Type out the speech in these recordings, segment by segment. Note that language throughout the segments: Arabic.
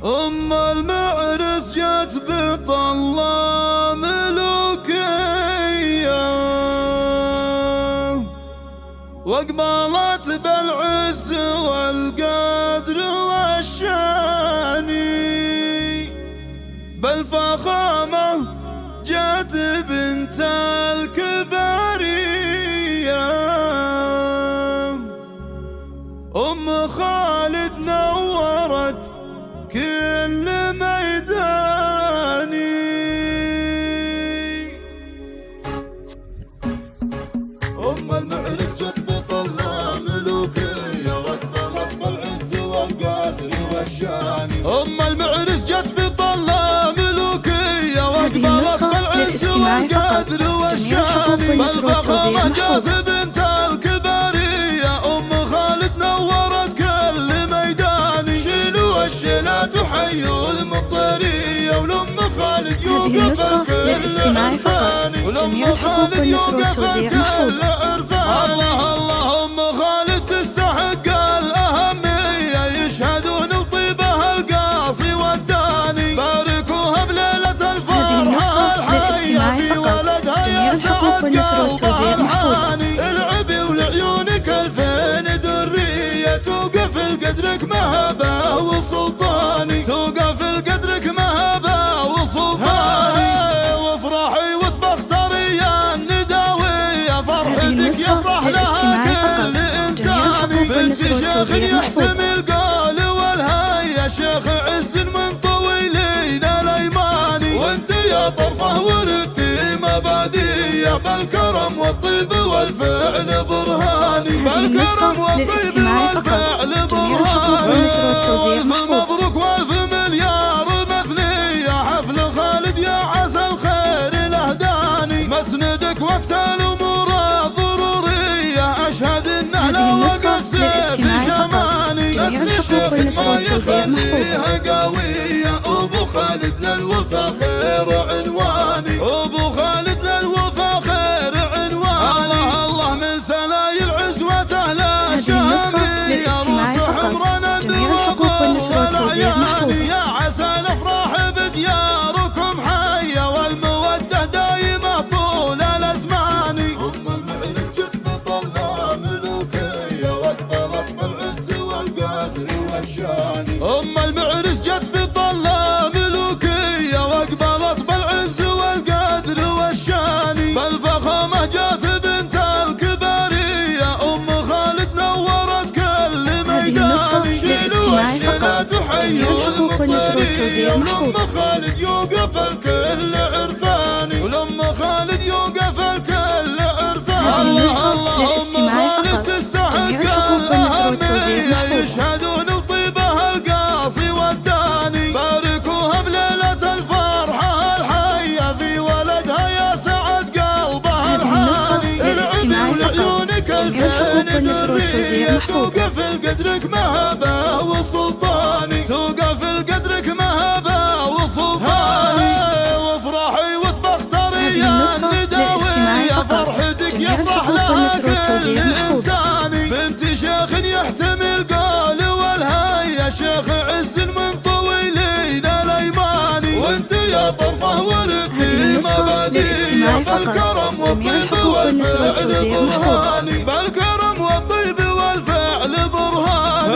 أم المعرس جت بطلة ملوكية واقبلت بالعز والقدر والشان، بالفخامة جت بنت الكبارية أم خالد نورت كل ميداني. أم المعرس جت بطلة ملوكية واقبلت بالعز والقدر والشان، أم المعرس جت بطلة ملوكية واقبلت بالعز والقدر والشان، بالفخامة جت بنت الكبارية أم خالد نورت كل ميداني. شيلوا الشيلات وحيوا المطرية ولأم خالد يوقف الكل عرفاني، ولأم خالد يوقف الكل عرفاني. الله الله أم خالد تستحق الأهمية، يشهدون لطيبها القاصي والداني، باركوها بليلة الفرحة الحية في ولدها يا سعد قلبها الحاني. العبي ولعيونك الفين درية، توقف لقدرك مهبة وسلطاني، توقف لقدرك مهبة وسلطاني. وافرحي وتبختري يا النداوية، فرحتك يفرح لها كل إنساني. بنت شيخ يحتمل قال والهيا، شيخ عز من طويلين الأيماني، وانت يا طرفه ورثتي مبادئ بالكرم والطيب والفعل برهاني، بالكرم والطيب والفعل برهاني. ألف مبروك والف مليار مثنية، حفل خالد يا عسى الخير الأهداني، مسندك وقت الأمور الضرورية، أشهد إنه لا وقف سيف شماني. نسل الشيخ ما يخليها قوية، أبو خالد للوفا خير عنواني، أبو خالد للوفا خير عنواني. الله الله من سلايل عزوة أهل الشامية، روس حمران النواظر والأعياني، يا عسى الأفراح بدياركم حية والمودة دايمة طول الأزمان. أم المعرس جت بطلة ملوكية واقبلت بالعز والقدر والشان، أم المعرس جت بطلة ملوكية واقبلت بالعز والقدر والشان، بالفخامة جت بنت الكبارية أم خالد نورت كل ميداني. شيلوا الشيلات وحيوا المطرية ولأم خالد يوقف الكل عرفاني، ولأم خالد يوقف الكل عرفاني. الله الله أم خالد تستحق الأهمية، يشهدون لطيبها القاصي والداني، باركوها بليلة الفرحة الحية في ولدها يا سعد قلبها الحاني. العبي ولعيونك الفين درية، توقف لقدرك مهبة وسلطاني، توقف لقدرك مهبة وسلطاني. وافرحي وتبختري يا النداوية، فرحتك يفرح لها كل إنساني. بنت شيخ يحتمل قال والهيا، شيخ عز من طويلين الأيماني، وانت يا طرفه ورثتي مبادئ بالكرم والطيب والفعل برهاني، بالكرم والطيب والفعل برهاني.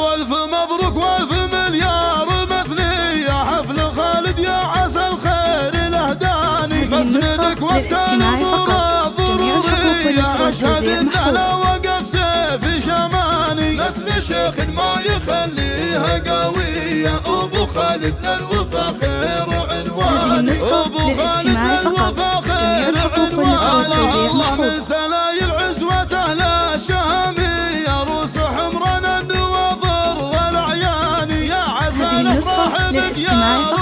والف مبروك والف مليار مثنية، حفل خالد يا عسى الخير الأهداني، مسندك وقت الأمور الضرورية، أشهد إنه لا وقف سيف شماني. نسل شيخ ما يخليها قوية، أبو خالد للوفا خير عنواني، أبو خالد للوفا خير عنواني. الله من سلايل عزوة أهل الشامية، روس حمران النواظر والأعياني، يا عسى الأفراح بديار